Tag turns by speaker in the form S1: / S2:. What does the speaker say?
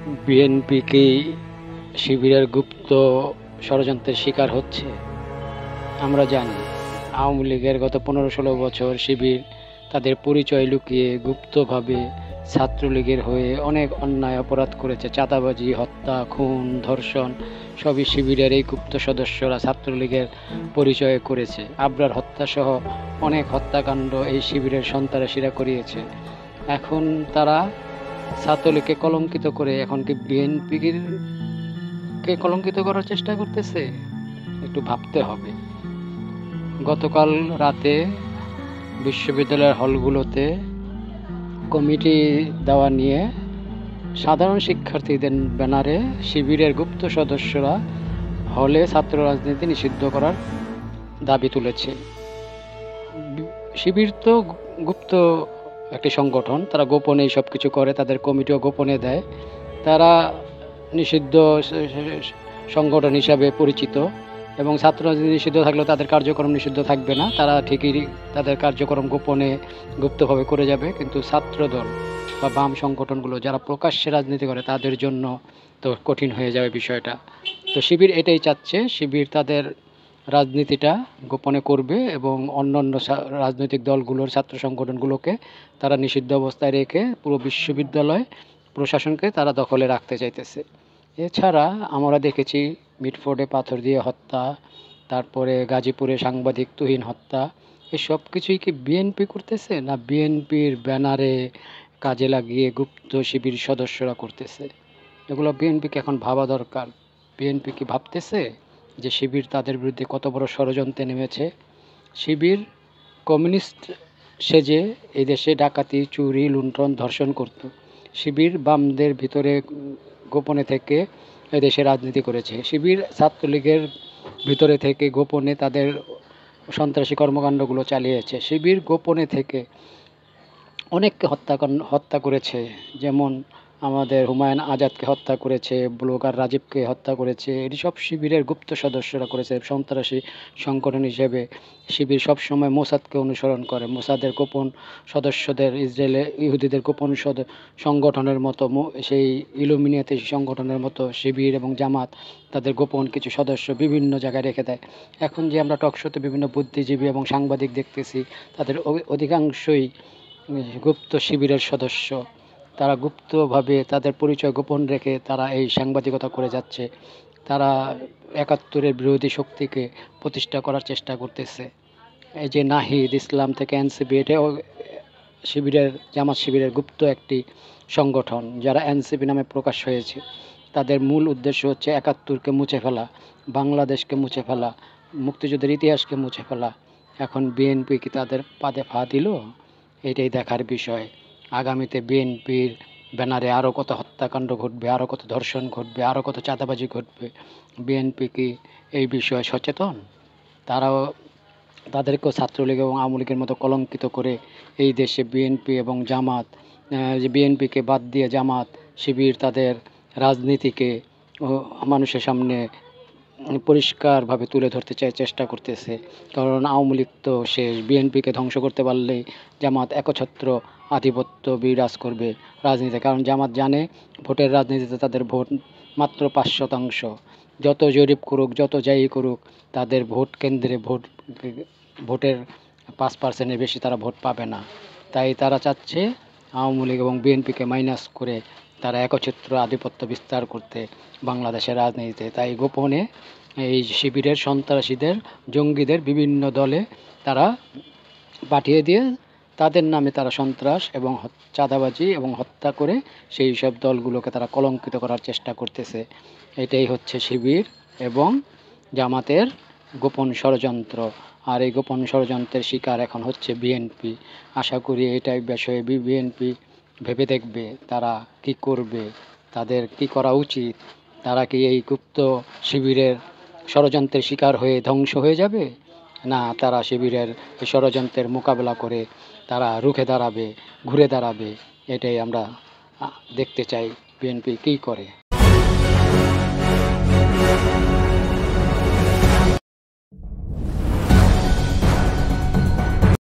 S1: BNP কি শিবিরের গুপ্ত ষড়যন্ত্রের শিকার হচ্ছে? আমরা জানি আওয়ামী লীগের গত 15-16 বছর শিবির তাদের পরিচয় লুকিয়ে গুপ্তভাবে ছাত্রলীগের হয়ে অনেক অন্যায় অপরাধ করেছে। চাঁদাবাজি, হত্যা, খুন, ধর্ষণ সবই শিবিরের এই গুপ্ত সদস্যরা ছাত্রলীগের পরিচয়ে করেছে। আবরার হত্যাসহ অনেক হত্যাকাণ্ড এই শিবিরের সন্ত্রাসীরা করিয়েছে। এখন তারা ছাত্রলীগকে কলঙ্কিত করে এখন কি বিএনপিকে কলঙ্কিত করার চেষ্টা করতেছে? একটু ভাবতে হবে। গতকাল রাতে বিশ্ববিদ্যালয়ের হলগুলোতে কমিটি দেওয়া নিয়ে সাধারণ শিক্ষার্থীদের ব্যানারে শিবিরের গুপ্ত সদস্যরা হলে ছাত্র রাজনীতি নিষিদ্ধ করার দাবি তুলেছে। শিবির তো গুপ্ত একটি সংগঠন, তারা গোপনে সব কিছু করে, তাদের কমিটিও গোপনে দেয়। তারা নিষিদ্ধ সংগঠন হিসাবে পরিচিত এবং ছাত্র রাজনীতি নিষিদ্ধ থাকলেও তাদের কার্যক্রম নিষিদ্ধ থাকবে না। তারা ঠিকই তাদের কার্যক্রম গোপনে গুপ্তভাবে করে যাবে। কিন্তু ছাত্রদল বা বাম সংগঠনগুলো যারা প্রকাশ্যে রাজনীতি করে তাদের জন্য তো কঠিন হয়ে যাবে বিষয়টা। তো শিবির এটাই চাচ্ছে, শিবির তাদের রাজনীতিটা গোপনে করবে এবং অন্যান্য রাজনৈতিক দলগুলোর ছাত্র সংগঠনগুলোকে তারা নিষিদ্ধ অবস্থায় রেখে পুরো বিশ্ববিদ্যালয় প্রশাসনকে তারা দখলে রাখতে চাইতেছে। এছাড়া আমরা দেখেছি মিটফোর্ডে পাথর দিয়ে হত্যা, তারপরে গাজীপুরে সাংবাদিক তুহিন হত্যা, এসব কিছুই কি বিএনপি করতেছে না বিএনপির ব্যানারে কাজে লাগিয়ে গুপ্ত শিবির সদস্যরা করতেছে? এগুলো বিএনপিকে এখন ভাবা দরকার। বিএনপি কি ভাবতেছে যে শিবির তাদের বিরুদ্ধে কত বড় ষড়যন্ত্রে নেমেছে? শিবির কমিউনিস্ট সেজে এই দেশে ডাকাতি, চুরি, লুণ্ঠন, ধর্ষণ করত। শিবির বামদের ভিতরে গোপনে থেকে এদেশে রাজনীতি করেছে। শিবির ছাত্রলীগের ভিতরে থেকে গোপনে তাদের সন্ত্রাসী কর্মকাণ্ডগুলো চালিয়েছে। শিবির গোপনে থেকে অনেককে হত্যা করেছে, যেমন আমাদের হুমায়ুন আজাদকে হত্যা করেছে, ব্লগার রাজীবকে হত্যা করেছে। এটি সব শিবিরের গুপ্ত সদস্যরা করেছে। সন্ত্রাসী সংগঠন হিসেবে শিবির সবসময় মোসাদকে অনুসরণ করে। মোসাদের গোপন সদস্যদের ইসরায়েলে ইহুদিদের গোপন সংগঠনের মতো সেই ইলুমিনাতি সংগঠনের মতো শিবির এবং জামাত তাদের গোপন কিছু সদস্য বিভিন্ন জায়গায় রেখে দেয়। এখন যে আমরা টকশোতে বিভিন্ন বুদ্ধিজীবী এবং সাংবাদিক দেখতেছি, তাদের অধিকাংশই গুপ্ত শিবিরের সদস্য। তারা গুপ্তভাবে তাদের পরিচয় গোপন রেখে তারা এই সাংবাদিকতা করে যাচ্ছে। তারা ৭১-এর বিরোধী শক্তিকে প্রতিষ্ঠা করার চেষ্টা করতেছে। এই যে নাহিদ ইসলাম থেকে এনসিপি, এটাও জামাত শিবিরের গুপ্ত একটি সংগঠন যারা এনসিপি নামে প্রকাশ হয়েছে। তাদের মূল উদ্দেশ্য হচ্ছে ৭১-কে মুছে ফেলা, বাংলাদেশকে মুছে ফেলা, মুক্তিযুদ্ধের ইতিহাসকে মুছে ফেলা। এখন বিএনপি কি তাদের পাদে পা দিল? এটাই দেখার বিষয়। আগামীতে বিএনপির ব্যানারে আরও কত হত্যাকাণ্ড ঘটবে, আরও কত ধর্ষণ ঘটবে, আরও কত চাঁদাবাজি ঘটবে। বিএনপি কি এই বিষয়ে সচেতন? তাদেরকেও ছাত্রলীগ এবং আওয়ামী লীগের মতো কলঙ্কিত করে এই দেশে বিএনপি এবং জামাত, যে বিএনপিকে বাদ দিয়ে জামাত শিবির তাদের রাজনীতিকে মানুষের সামনে পরিষ্কারভাবে তুলে ধরতে চেষ্টা করতেছে। কারণ আওয়ামী লীগ তো শেষ, বিএনপিকে ধ্বংস করতে পারলেই জামাত একছত্র আধিপত্য বিরাজ করবে রাজনীতিতে। কারণ জামাত জানে ভোটের রাজনীতিতে তাদের ভোট মাত্র ৫%। যত জরিপ করুক, যত যাই করুক, তাদের ভোট কেন্দ্রে ভোটের ৫%-এর বেশি তারা ভোট পাবে না। তাই তারা চাচ্ছে আওয়ামী লীগ এবং বিএনপিকে মাইনাস করে তারা একচ্ছত্র আধিপত্য বিস্তার করতে বাংলাদেশের রাজনীতিতে। তাই গোপনে এই শিবিরের সন্ত্রাসীদের, জঙ্গিদের বিভিন্ন দলে তারা পাঠিয়ে দিয়ে তাদের নামে তারা সন্ত্রাস এবং চাঁদাবাজি এবং হত্যা করে সেই সব দলগুলোকে তারা কলঙ্কিত করার চেষ্টা করতেছে। এটাই হচ্ছে শিবির এবং জামাতের গোপন ষড়যন্ত্র। আর এই গোপন ষড়যন্ত্রের শিকার এখন হচ্ছে বিএনপি। আশা করি এটাই বিষয়ে বিএনপি ভেবে দেখবে তারা কি করবে, তাদের কি করা উচিত। তারা কি এই গুপ্ত শিবিরের ষড়যন্ত্রের শিকার হয়ে ধ্বংস হয়ে যাবে, না তারা শিবিরের এই ষড়যন্ত্রের মোকাবেলা করে তারা রুখে দাঁড়াবে, ঘুরে দাঁড়াবে? এটাই আমরা দেখতে চাই বিএনপি কী করে।